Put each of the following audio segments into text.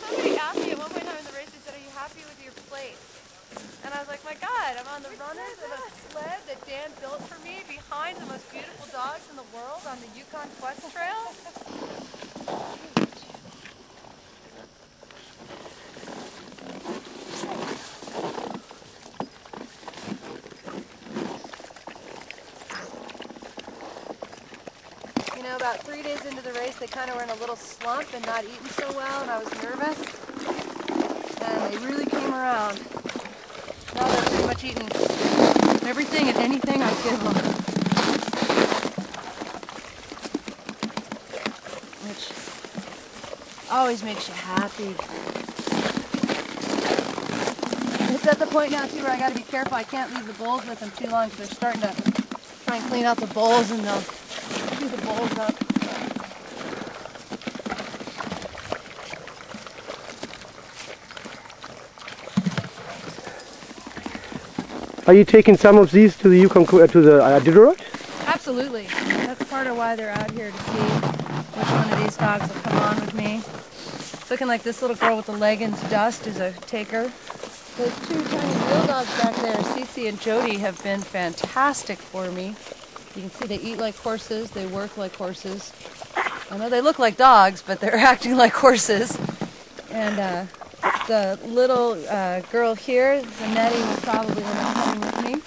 somebody asked me at one point in time in the race, they said, "Are you happy with your place?" And I was like, "My God, I'm on the runners of a sled that Dan built for me behind the most beautiful dogs in the world on the Yukon Quest Trail." You know, about 3 days into the race, they kind of were in a little slump and not eating so well, and I was nervous. And they really came around. Now they're pretty much eating everything and anything I give them. Which always makes you happy. It's at the point now, too, where I got to be careful. I can't leave the bowls with them too long because they're starting to try and clean out the bowls, and they'll chew the bowls up. Are you taking some of these to the Yukon, to the Iditarod? Absolutely. That's part of why they're out here, to see which one of these dogs will come on with me. It's looking like this little girl with the leggings, Dust, is a taker. Those two tiny real dogs back there, Cece and Jodi, have been fantastic for me. You can see they eat like horses, they work like horses. I know they look like dogs, but they're acting like horses. And the little girl here, Zanetti, will probably end up coming with me.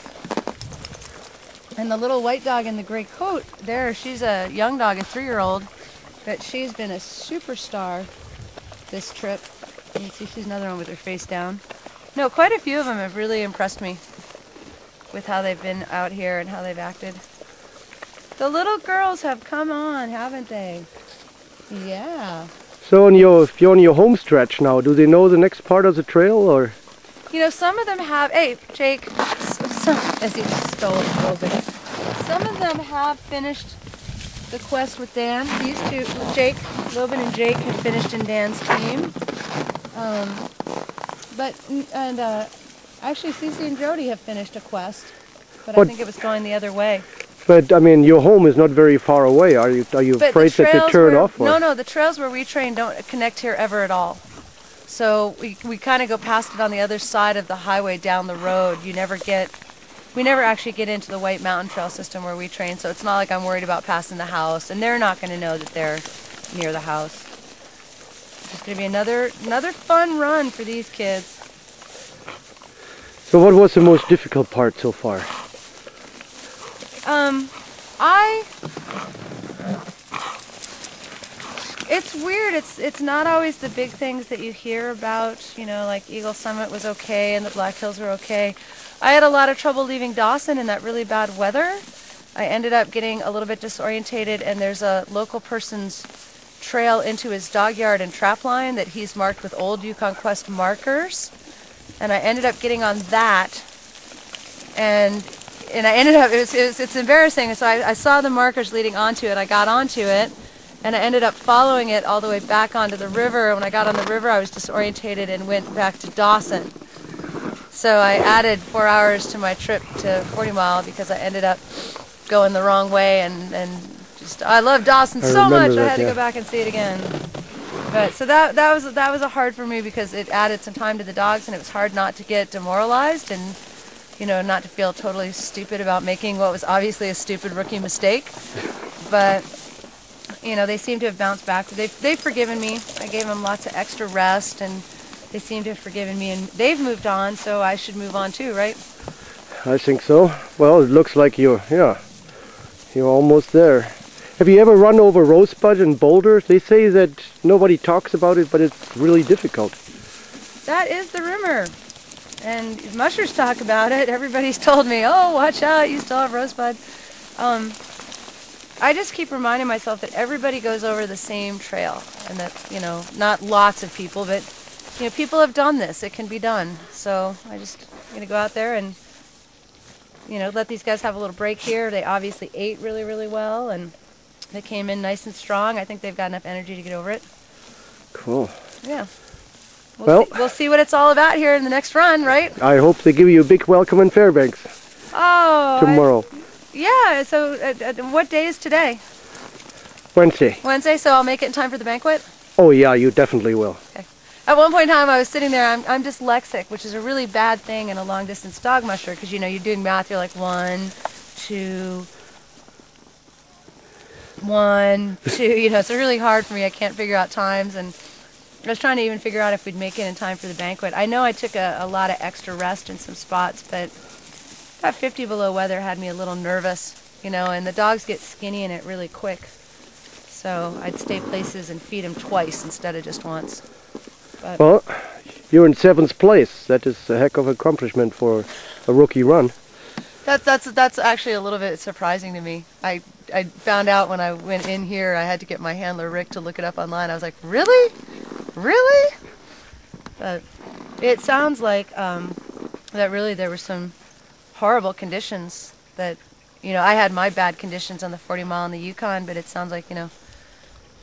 And the little white dog in the gray coat there, she's a young dog, a 3-year-old, but she's been a superstar this trip. You can see she's another one with her face down. No, quite a few of them have really impressed me with how they've been out here and how they've acted. The little girls have come on, haven't they? Yeah. So if you're on your home stretch now, do they know the next part of the trail, or? You know, some of them have, hey, Jake, as he stole it a little bit. Some of them have finished the quest with Dan. These two, Jake, Loban and Jake, have finished in Dan's team. Actually, Cece and Jodi have finished a quest, but I think it was going the other way. But I mean, your home is not very far away. Are you afraid that they turn off? Or? No, the trails where we train don't connect here ever at all. So we kind of go past it on the other side of the highway down the road. We never actually get into the White Mountain Trail system where we train. So it's not like I'm worried about passing the house, and they're not going to know that they're near the house. It's going to be another fun run for these kids. So what was the most difficult part so far? It's weird. It's not always the big things that you hear about. You know, like Eagle Summit was okay and the Black Hills were okay. I had a lot of trouble leaving Dawson in that really bad weather. I ended up getting a little bit disorientated, and there's a local person's trail into his dog yard and trap line that he's marked with old Yukon Quest markers. And I ended up getting on that, and I ended up, it's embarrassing. So I saw the markers leading onto it. I got onto it, and I ended up following it all the way back onto the river. And when I got on the river, I was disorientated and went back to Dawson. So I added 4 hours to my trip to 40 Mile because I ended up going the wrong way, and just, I love Dawson so much. I had to go back and see it again. But so that was a hard for me because it added some time to the dogs, and it was hard not to get demoralized and, you know, not to feel totally stupid about making what was obviously a stupid rookie mistake. But, you know, they seem to have bounced back. They've forgiven me. I gave them lots of extra rest, and they seem to have forgiven me, and they've moved on, so I should move on too, right? I think so. Well, it looks like you're almost there. Have you ever run over Rosebud and Boulder? They say that nobody talks about it, but it's really difficult. That is the rumor. And mushers talk about it. Everybody's told me, oh, watch out, you still have Rosebud. I just keep reminding myself that everybody goes over the same trail, and that, you know, not lots of people, but, you know, people have done this. It can be done. So I just going to go out there and, you know, let these guys have a little break here. They obviously ate really, really well, and they came in nice and strong. I think they've got enough energy to get over it. Cool. Yeah. We'll see what it's all about here in the next run, right? I hope they give you a big welcome in Fairbanks. Oh. Tomorrow. Yeah. So what day is today? Wednesday. Wednesday, so I'll make it in time for the banquet? Oh yeah, you definitely will. Okay. At one point in time, I was sitting there. I'm dyslexic, which is a really bad thing in a long-distance dog musher because you know you're doing math. You're like 1, 2, 1, 2. You know, it's really hard for me. I can't figure out times, and I was trying to even figure out if we'd make it in time for the banquet. I know I took a lot of extra rest in some spots, but that 50 below weather had me a little nervous. You know, and the dogs get skinny in it really quick. So I'd stay places and feed them twice instead of just once. But Well, you're in 7th place. That is a heck of an accomplishment for a rookie run. that's actually a little bit surprising to me. I found out when I went in here, I had to get my handler Rick to look it up online. I was like, really? Really? But it sounds like that really there were some horrible conditions that, you know, I had my bad conditions on the 40 mile in the Yukon, but it sounds like, you know,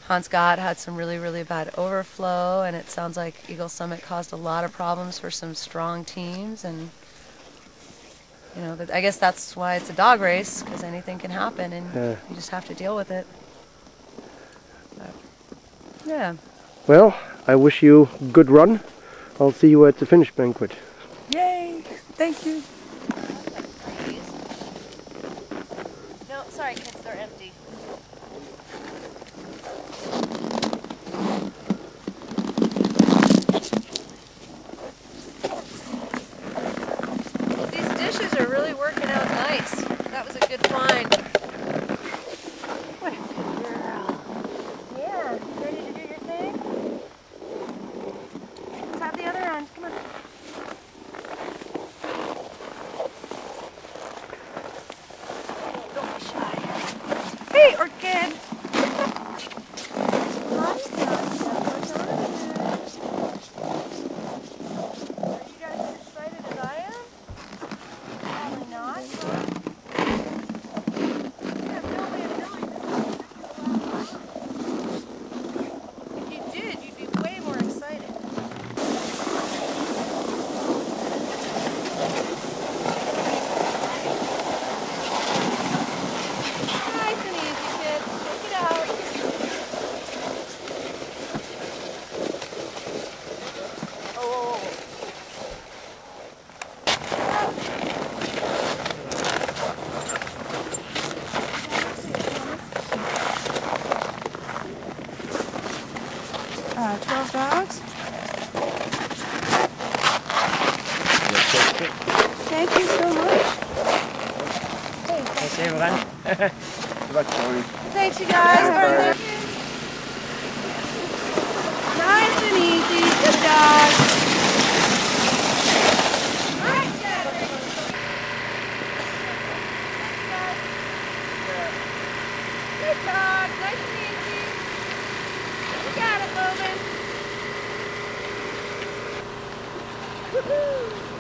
Hans Gott had some really, really bad overflow, and it sounds like Eagle Summit caused a lot of problems for some strong teams, and you know, I guess that's why it's a dog race, because anything can happen, and you just have to deal with it. But, yeah. Well, I wish you a good run. I'll see you at the finish banquet. Yay! Thank you. No, sorry kids, they're empty. These dishes are really working out nice. That was a good find. What a good girl. Yeah, you ready to do your thing? Let's have the other end. Come on. Don't be shy. Hey, Orchid! Dogs. Thank you so much. Hey, thanks everyone. Thanks you guys. Nice and easy. Good job. Good dog. Nice and easy. You got it, Logan. Woohoo!